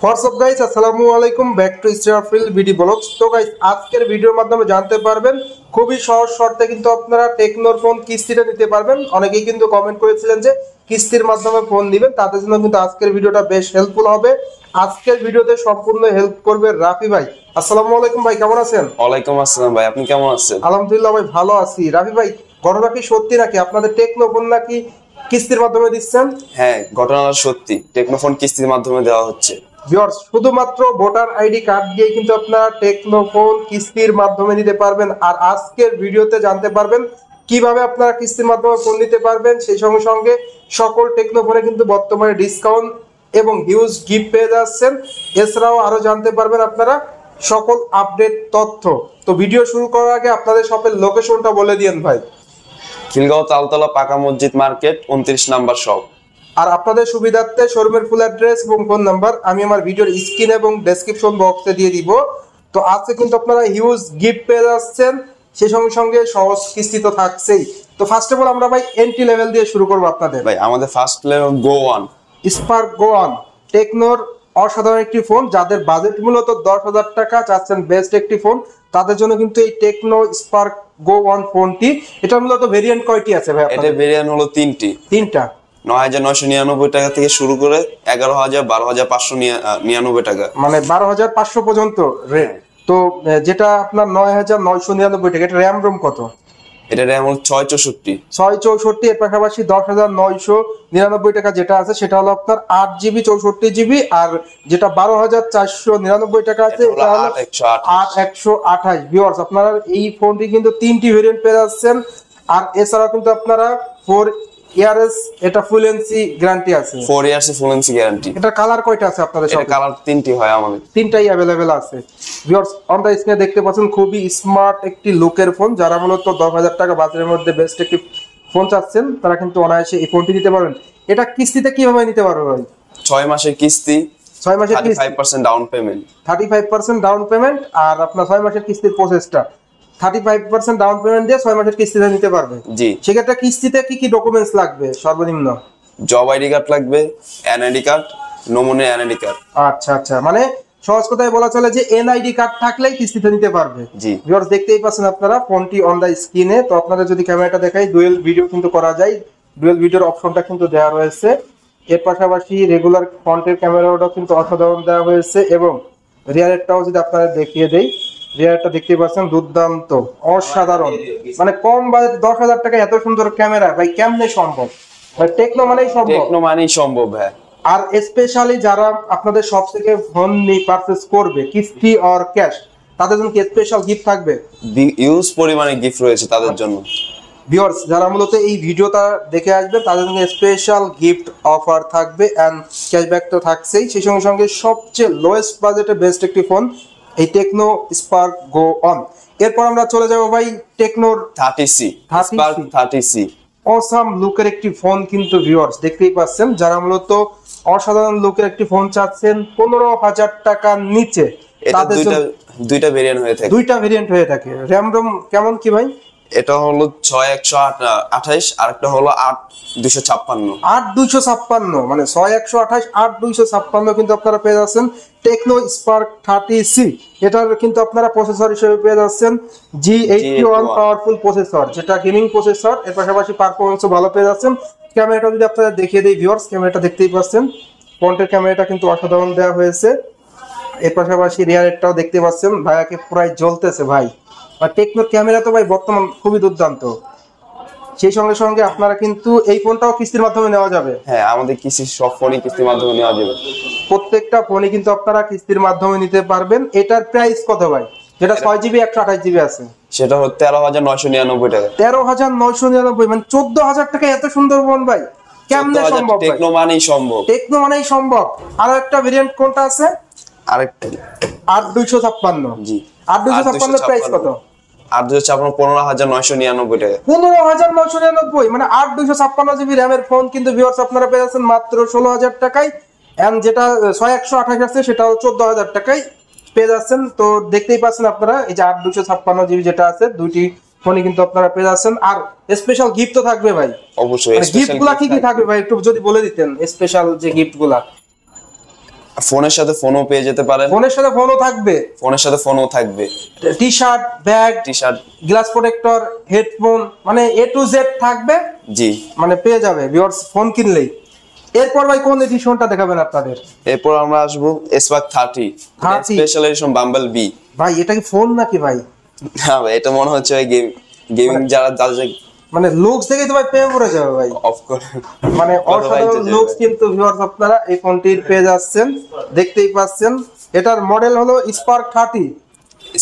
WhatsApp guys, আসসালামু আলাইকুম, back to স্টারফিল video blogs. তো গাইস, আজকের ভিডিওর মাধ্যমে জানতে পারবেন খুবই সহজ শর্তে কিন্তু আপনারা টেকনোর ফোন কিস্তিতে নিতে পারবেন। অনেকেই কিন্তু কমেন্ট করেছিলেন যে কিস্তির মাধ্যমে ফোন দিবেন, তাদের জন্য কিন্তু আজকের ভিডিওটা বেশ হেল্পফুল হবে। আজকের ভিডিওতে সম্পূর্ণ হেল্প করবে রাফি ভাই। আসসালামু আলাইকুম ভাই, কেমন আছেন? ওয়ালাইকুম আসসালাম ভাই, আপনি কেমন আছেন? আলহামদুলিল্লাহ ভাই, ভালো আছি। রাফি ভাই, ঘটনা কি সত্যি নাকি আপনাদের টেকনো ফোন নাকি কিস্তির মাধ্যমে দিচ্ছেন? হ্যাঁ, ঘটনাটা সত্যি, টেকনোফোন কিস্তির মাধ্যমে দেওয়া হচ্ছে। ভিউয়ার্স, শুধুমাত্র ভোটার আইডি কার্ড দিয়ে কিন্তু আপনারা টেকনোফোন কিস্তির মাধ্যমে নিতে পারবেন। আর আজকের ভিডিওতে জানতে পারবেন কিভাবে আপনারা কিস্তির মাধ্যমে ফোন নিতে পারবেন। সেই সঙ্গে সঙ্গে সকল টেকনোফোনে কিন্তু বর্তমানে ডিসকাউন্ট এবং হিউজ গিফট পেয়ে যাচ্ছেন। এছাড়াও আরো জানতে পারবেন আপনারা সকল আপডেট তথ্য। তো ভিডিও শুরু করার আগে আপনাদের শপের লোকেশনটা বলে দিয়েন ভাই। খিলগাঁও তালতলা পাকা মসজিদ মার্কেট 29 নাম্বার শপ। আর আপনাদের সুবিধার্থে শোরুমের ফুল অ্যাড্রেস এবং ফোন নাম্বার আমি আমার ভিডিওর স্ক্রিন এবং ডেসক্রিপশন বক্সে দিয়ে দিব। তো আজকে কিন্তু আপনারা হিউজ গিফট পেয়ে যাচ্ছেন, সেই সঙ্গে সঙ্গে সহজ কিস্তি তো থাকছেই। তো ফার্স্ট অফ অল আমরা ভাই এন্ট্রি লেভেল দিয়ে শুরু করবো আপনাদের। ভাই আমাদের ফার্স্ট লেভেল গো ওয়ান স্পার্ক গো ওয়ান, টেকনোর অসাধারণ একটি ফোন। যাদের বাজেট মূলত 10,000 টাকা, চাচ্ছেন বেস্ট একটি ফোন, তাদের জন্য কিন্তু এই টেকনো স্পার্ক গো ওয়ান ফোনটি। এটা মূলত ভেরিয়েন্ট কয়টি আছে ভাই? এটা ভেরিয়েন্ট হলো তিনটা। 9,999 টাকা থেকে শুরু করে 11,000, 12,599 টাকা, মানে 12,500 পর্যন্ত রেট। তো যেটা আপনার 9,999 টাকা, এটা র্যাম রোম কত? এটা র্যাম হলো 664। এর পাশাপাশি 10,999 টাকা যেটা আছে সেটা হলো আপনার 8GB 64GB। আর যেটা 12,499 টাকা আছে এটা হলো 8,128। ভিউয়ার্স, আপনারা এই ফোনটি কিন্তু তিনটি ভেরিয়েন্ট পেয়ে যাচ্ছেন। আর এছাড়াও কিন্তু আপনারা 4 ইয়ার্স এটা ফুল এনসি গ্যারান্টি আছে। 4 ইয়ার্স ফুল এনসি গ্যারান্টি। এটা কালার কয়টা আছে আপনাদের এটা শপে? কালার তিনটি হয় আমাদের। তিনটাই অ্যাভেলেবেল আছে। ভিউয়ার্স, অন দ্য স্ক্রিনে দেখতে পাচ্ছেন খুবই স্মার্ট একটি লুকের ফোন। যারা মূলত 10,000 টাকা বাজারের মধ্যে বেস্ট একটি ফোন চাচ্ছেন তারা কিন্তু অনায়াসে এই ফোনটি নিতে পারবেন। এটা কিস্তিতে কিভাবে নিতে পারবে ভাই? 6 মাসের কিস্তি, 6 মাসের কিস্তি, 35% ডাউন পেমেন্ট। 35% down payment. আর আপনার 6 মাসের কিস্তির প্রসেসটা 35% ডাউন পেমেন্ট দিয়ে 6 মাসের কিস্তিতে নিতে পারবে। জি। সেক্ষেত্রে কিস্তিতে কি কি ডকুমেন্টস লাগবে সর্বনিম্ন? জব আইডি কার্ড লাগবে, এনআইডি কার্ড, নমুনা এনআইডি কার্ড। আচ্ছা আচ্ছা, মানে সহজ কথায় বলা চলে যে এনআইডি কার্ড থাকলেই কিস্তিতে নিতে পারবে। জি। ভিউয়ার্স, দেখতেই পাচ্ছেন আপনারা ফোনটি অন দা স্ক্রিনে। তো আপনাদের যদি ক্যামেরাটা দেখাই, ডুয়েল ভিডিও কিন্তু করা যায়, ডুয়েল ভিডিওর অপশনটা কিন্তু দেওয়া রয়েছে। এর পাশাপাশি রেগুলার ফ্রন্টের ক্যামেরাটাও কিন্তু অসাধারণ দেওয়া হয়েছে। এবং রিয়ারেরটাও যদি আপনারা দেখিয়ে দেই, রিয়ারটা দেখতেই পাচ্ছেন দুর্দান্ত, অসাধারণ। মানে কম বাজেট 10,000 টাকায় এত সুন্দর ক্যামেরা ভাই কেমনে সম্ভব? টেকনো মানেই সম্ভব। টেকনো মানেই সম্ভব ভাই। আর স্পেশালি যারা আপনাদের সব থেকে ফোন নিয়ে পারচেজ করবে কিস্তি অর ক্যাশ, তাদের জন্য কি স্পেশাল গিফট থাকবে? ইউজ পরিমাণে গিফট রয়েছে তাদের জন্য। ভিউয়ার্স, যারা মূলত এই ভিডিওটা দেখে আসবেন তাদের জন্য স্পেশাল গিফট অফার থাকবে এন্ড ক্যাশব্যাক তো থাকছেই। সেই সঙ্গে সঙ্গে সবচেয়ে লোয়েস্ট বাজেটে বেস্ট একটি ফোন এই টেকনো স্পার্ক গো অন। এরপর আমরা চলে যাব ভাই টেকনোর 30C স্পার্ক 30C। অসাম লুকের একটি ফোন কিন্তু ভিউয়ার্স দেখতেই পাচ্ছেন। যারা মূলত অসাধারণ লুকের একটি ফোন চাচ্ছেন 15,000 টাকার নিচে, তাদের দুইটা ভেরিয়েন্ট হয়ে থাকে। দুইটা ভেরিয়েন্ট হয়ে থাকে। র্যাম রোম কেমন কি ভাই? এটা হলো 6,128 আর একটা হলো 8,256। 8,256, মানে 6,128, 8,256 কিন্তু আপনারা পেয়ে যাচ্ছেন টেকনো স্পার্ক 30C। এটার কিন্তু আপনারা প্রসেসর হিসেবে পেয়ে যাচ্ছেন G81 পাওয়ারফুল প্রসেসর, যেটা গেমিং প্রসেসর। এর পাশাপাশি পারফরমেন্সও ভালো পেয়ে যাচ্ছেন। ক্যামেরাটা যদি আপনারা দেখিয়ে দিই ভিউয়ার্স, ক্যামেরাটা দেখতেই পাচ্ছেন, ফ্রন্টের ক্যামেরাটা কিন্তু অসাধারণ দেওয়া হয়েছে। এর পাশাপাশি রিয়ারেরটাও দেখতে পাচ্ছেন, ভাইয়াকে প্রায় জ্বলতেছে ভাই। আর টেকনোর ক্যামেরা তো ভাই বর্তমান খুবই দুর্দান্ত। সেই সঙ্গে সঙ্গে আপনারা কিন্তু এই ফোনটাও কিস্তির মাধ্যমে নেওয়া যাবে। হ্যাঁ, আমাদের সব ফোনই কিস্তির মাধ্যমে নেওয়া যাবে। প্রত্যেকটা ফোনই কিন্তু আপনারা কিস্তির মাধ্যমে নিতে পারবেন। এটার প্রাইস কত ভাই? যেটা 6GB 128GB আছে সেটা হলো 13,999 টাকা। 13,999, মানে 14,000 টাকা এত সুন্দর ফোন ভাই কেমনে সম্ভব? টেকনো মানেই সম্ভব। টেকনো মানেই সম্ভব। আর একটা ভেরিয়েন্ট কোনটা আছে? আরেকটা 8,256। জি। 8,256 প্রাইস কত? 8,256 15,999 টাকা। 15,999, মানে 8,256GB র্যামের ফোন কিন্তু ভিউয়ার্স আপনারা পেয়ে যাচ্ছেন মাত্র 16,000 টাকায়। এন্ড যেটা 6,128 আছে সেটাও 14,000 টাকায় পেয়ে যাচ্ছেন। তো দেখতেই পাচ্ছেন আপনারা, এই যে 8,256GB যেটা আছে, দুইটি ফোনই কিন্তু আপনারা পেয়ে যাচ্ছেন। আর স্পেশাল গিফট তো থাকবে ভাই। অবশ্যই। গিফটগুলা কি কি থাকবে ভাই একটু যদি বলে দিতেন, স্পেশাল যে গিফটগুলা? ফোনের সাথে ফোনও পেয়ে যেতে পারেন, ফোনের সাথে ফোনও থাকবে, ফোনের সাথে ফোনও থাকবে, T shirt, bag, T shirt, glass protector, headphone, মানে এ টু জেড থাকবে, জি মানে পেয়ে যাবে ভিউয়ার্স ফোন কিনলেই। এরপর ভাই কোন এডিশনটা দেখাবেন আপনাদের? এরপর আমরা আসবো Spark 30 special edition bumble bee. ভাই এটা কি ফোন নাকি ভাই? না ভাই, এটা মনে হচ্ছে ভাই গেমিং যারা মানে লুকস দেখেই তো ভাই প্রেমে পড়ে যাবে ভাই, অফ করে, মানে অসাধারণ লুকস কিন্তু ভিউয়ার্স আপনারা এই ফোনটির পেয়ে যাচ্ছেন, দেখতেই পাচ্ছেন। এটার মডেল হলো স্পার্ক 30,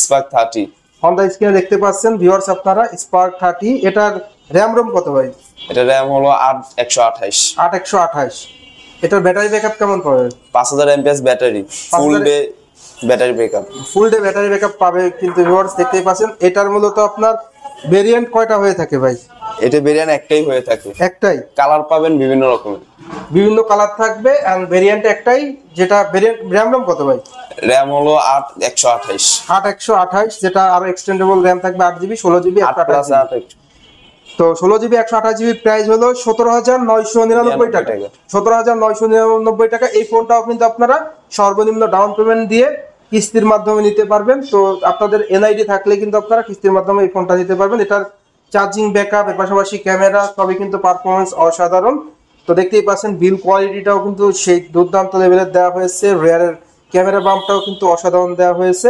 স্পার্ক 30 অন দা স্ক্রিনে দেখতে পাচ্ছেন ভিউয়ার্স আপনারা স্পার্ক 30। এটার র্যাম রোম কত ভাই? এটা র্যাম হলো 8128, 8128। এটার ব্যাটারি ব্যাকআপ কেমন পাবে? 5000 এমপিএস ব্যাটারি, ফুল ডে ব্যাটারি ব্যাকআপ, ফুল ডে ব্যাটারি ব্যাকআপ পাবে কিন্তু ভিউয়ার্স দেখতেই পাচ্ছেন। এটার মূলত আপনার ভেরিয়েন্ট কয়টা হয়ে থাকে ভাই? এটা ভেরিয়েন্ট একটাই হয়ে থাকে, একটাই। কালার পাবেন বিভিন্ন রকমের, বিভিন্ন কালার থাকবে এন্ড ভেরিয়েন্ট একটাই। যেটা ভেরিয়েন্ট র্যাম রোম কত ভাই? র্যাম হলো 8128, 8128, যেটা আরো এক্সটেন্ডেবল র্যাম থাকবে 8GB, 16GB, 8+8। তো 16GB 128GB প্রাইস হলো 17,999 টাকা। 17,999 টাকা। এই ফোনটাও কিন্তু আপনারা সর্বনিম্ন ডাউন পেমেন্ট দিয়ে কিস্তির মাধ্যমে নিতে পারবেন। তো আপনাদের এনআইডি থাকলে কিন্তু আপনারা কিস্তির মাধ্যমে এই ফোনটা নিতে পারবেন। এটার চার্জিং ব্যাকআপ, এর পাশাপাশি ক্যামেরা, সবই কিন্তু পারফরমেন্স অসাধারণ। তো দেখতেই পাচ্ছেন বিল কোয়ালিটিটাও কিন্তু সেই দুর্দান্ত লেভেলের দেওয়া হয়েছে, রিয়ারের ক্যামেরা বাম্পটাও কিন্তু অসাধারণ দেওয়া হয়েছে।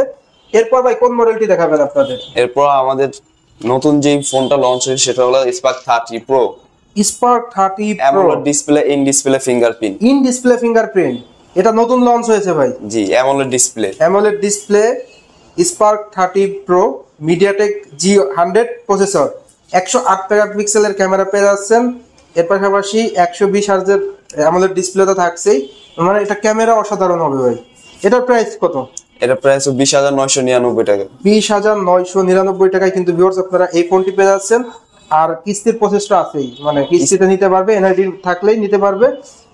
এরপর ভাই কোন মডেলটি দেখাবেন আপনাদের? এরপর আমাদের নতুন যে ফোনটা লঞ্চ হয়েছে সেটা হলো spark 30 pro. Spark 30 pro AMOLED display, in display fingerprint, in display fingerprint, এটা নতুন লঞ্চ হয়েছে ভাই। জি AMOLED display, AMOLED display spark 30 pro, MediaTek G100 processor, 108 মেগাপিক্সেলের ক্যামেরা পেয়ে যাচ্ছেন। এর পাশাপাশি 120 হার্জের অ্যামোলেড ডিসপ্লে তো থাকছেই, মানে এটা ক্যামেরা অসাধারণ হবে ভাই। এটার প্রাইস কত? এটা প্রাইস 20,999 টাকা। 20,999 টাকায় কিন্তু ভিউয়ার্স আপনারা এই ফোনটি পেয়ে যাচ্ছেন। আর কিস্তির প্রসেসটা আছেই, মানে কিস্তিতে নিতে পারবে, এনআইডি থাকলেই নিতে পারবে।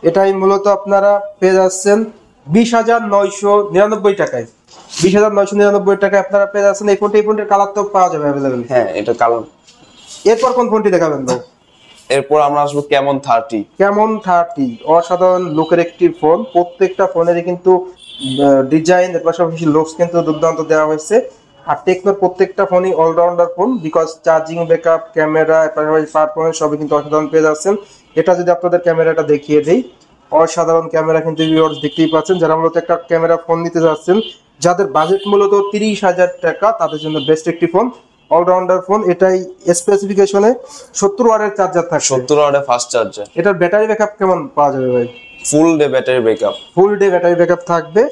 এটাই মূলত আপনারা পেয়ে যাচ্ছেন 20,999 টাকায়। 20,999 টাকায় আপনারা পেয়ে যাচ্ছেন এই ফোনটি। এই ফোনটির কালার তো পাওয়া যাবে অ্যাভেলেবেল। হ্যাঁ এটা কালার। এরপর কোন ফোনটি দেখাবেন ভাই? এরপর আমরা আসবো ক্যামন 30। ক্যামন 30 অসাধারণ লুকের একটি ফোন। প্রত্যেকটা ফোনেরই কিন্তু ডিজাইন, এর পাশাপাশি লুকস কিন্তু দুর্দান্ত দেওয়া হয়েছে। আর টেকনোর প্রত্যেকটা ফোনই allrounder phone, because charging backup, camera, এর পাশাপাশি পারফরমেন্স সবই কিন্তু অসাধারণ পেয়ে যাচ্ছেন। এটা যদি আপনাদের ক্যামেরাটা দেখিয়ে দেই, অসাধারণ ক্যামেরা কিন্তু ভিউয়ার্স দেখতেই পাচ্ছেন। যারা মূলত একটা ক্যামেরা ফোন নিতে যাচ্ছেন, যাদের বাজেট মূলত 30,000 টাকা, তাদের জন্য বেস্ট একটি ফোন, অলরাউন্ডার ফোন। এটাই স্পেসিফিকেশনে 70 ওয়াটের চার্জার থাকে, 70 ওয়াটের ফাস্ট চার্জার। এটার ব্যাটারি ব্যাকআপ কেমন পাওয়া যাবে ভাই? ফুল ডে ব্যাটারি ব্যাকআপ, ফুল ডে ব্যাটারি ব্যাকআপ থাকবে।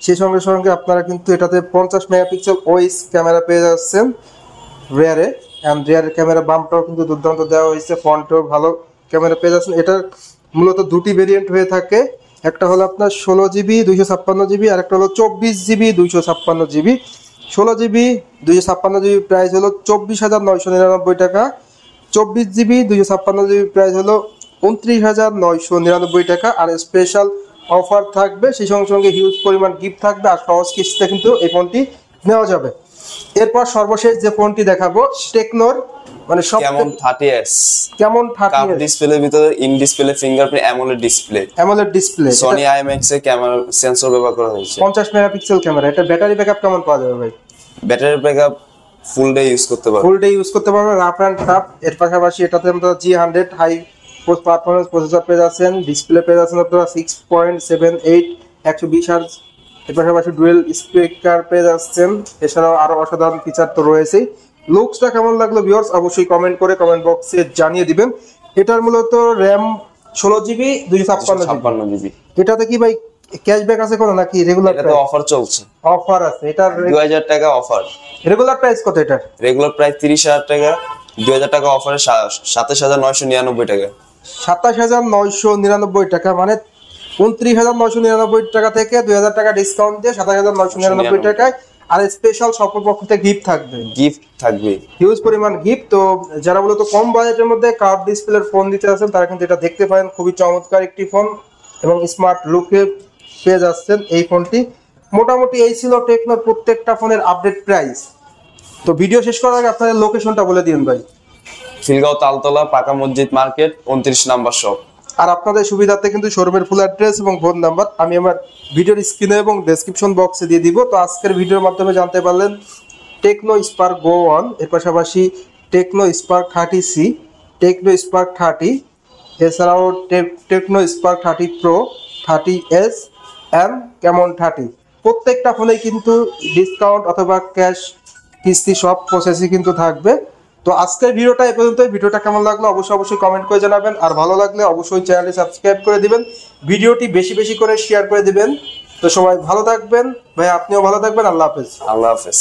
সেই সঙ্গে সঙ্গে আপনারা কিন্তু এটাতে 50 মেগাপিক্সেল ওএস ক্যামেরা পেয়ে যাচ্ছেন রিয়ারে, এন্ড রিয়ারের ক্যামেরা বাম্পটাও কিন্তু দুর্দান্ত দেওয়া হয়েছে, ফ্রন্টেও ভালো ক্যামেরা পেয়ে যাচ্ছেন। এটার মূলত দুটি ভেরিয়েন্ট হয়ে থাকে, একটা হলো আপনার 16GB 256GB, আর একটা হলো 24GB 256GB। 16GB 256GB price হলো 24,999 টাকা। 24GB 256GB প্রাইস হলো 29,999 টাকা। আর স্পেশাল অফার থাকবে, সেই সঙ্গে সঙ্গে হিউজ পরিমাণ গিফট থাকবে, আর সহজ কিস্তিতে কিন্তু এই ফোনটি নেওয়া যাবে। এরপর সর্বশেষ যে ফোনটি দেখাবো টেকনোর, মানে সব ক্যামন 30s। কেমন কাপ 30 ডিসপ্লের ভিতরে in display fingerprint, AMOLED display, AMOLED display, Sony IMAX এর ক্যামেরা সেন্সর ব্যবহার করা হয়েছে, 50 মেগাপিক্সেল ক্যামেরা। এটা ব্যাটারি ব্যাকআপ কেমন পাওয়া যাবে ভাই? ব্যাটারি ব্যাকআপ ফুল ডে ইউজ করতে পারবে, ফুল ডে ইউজ করতে পারবে, রাফ অ্যান্ড টাফ। এর পাশাপাশি এটাতে আমরা G100 হাই পারফরমেন্স প্রসেসর পেয়ে যাচ্ছেন, ডিসপ্লে পেয়ে যাচ্ছেন আপনারা 6.78, 120 হার্জ। এর পাশাপাশি ডুয়েল স্পিকার পেয়ে যাচ্ছেন। এছাড়াও আরো অসাধারণ ফিচার তো রয়েছেই। লুকসটা কেমন লাগলো ভিউয়ার্স অবশ্যই কমেন্ট করে কমেন্ট বক্সে জানিয়ে দিবেন। এটার মূলত র্যাম 16GB 256GB। এটাতে কি ভাই ক্যাশব্যাক আছে কোনো নাকি রেগুলার? এটাতে অফার চলছে, অফার আছে। এটার 2000 টাকা অফার। রেগুলার প্রাইস কত এটার? রেগুলার প্রাইস 30,000 টাকা, 2000 টাকা অফারে 27,999 টাকা। 27,999 টাকা, মানে 29,999 টাকা থেকে 2,000 টাকা ডিসকাউন্ট দিয়ে 27,999 টাকায়। আর স্পেশাল সকল পক্ষ থেকে গিফট থাকবে, গিফট থাকবে হিউজ পরিমাণ গিফট। তো যারা মূলত কম বাজেটের মধ্যে কার্ভ ডিসপ্লের ফোন দিতে আছেন, তারা কিন্তু এটা দেখতে পারেন। খুবই চমৎকার একটি ফোন এবং স্মার্ট লুকে পেয়ে যাচ্ছেন এই ফোনটি। মোটামুটি এই ছিল টেকনোর প্রত্যেকটা ফোনের আপডেট প্রাইস। তো ভিডিও শেষ করার আগে আপনাদের লোকেশনটা বলে দিন ভাই। খিলগাঁও তালতলা পাকা মসজিদ মার্কেট 29 নাম্বার শপ। আর আপনাদের সুবিধার্থে কিন্তু শোরুমের ফুল অ্যাড্রেস এবং ফোন নাম্বার আমি আমার ভিডিওর স্ক্রিনে এবং ডেসক্রিপশন বক্সে দিয়ে দিব। তো আজকের ভিডিওর মাধ্যমে জানতে পারলেন টেকনো স্পার্ক গো 1 এর পাশাপাশি Tecno Spark 30C, Tecno Spark 30, এছাড়াও Tecno Spark 30 pro, 30S and Camon 30। প্রত্যেকটা ফোনেই কিন্তু ডিসকাউন্ট অথবা ক্যাশ কিস্তি সব প্রসেসই কিন্তু থাকবে। তো আজকের ভিডিওটা এই পর্যন্তই। ভিডিওটা কেমন লাগলো অবশ্যই কমেন্ট করে জানাবেন, আর ভালো লাগলে অবশ্যই চ্যানেলটি সাবস্ক্রাইব করে দিবেন, ভিডিওটি বেশি বেশি করে শেয়ার করে দিবেন। তো সবাই ভালো থাকবেন ভাই, আপনিও ভালো থাকবেন। আল্লাহ হাফেজ। আল্লাহ হাফেজ।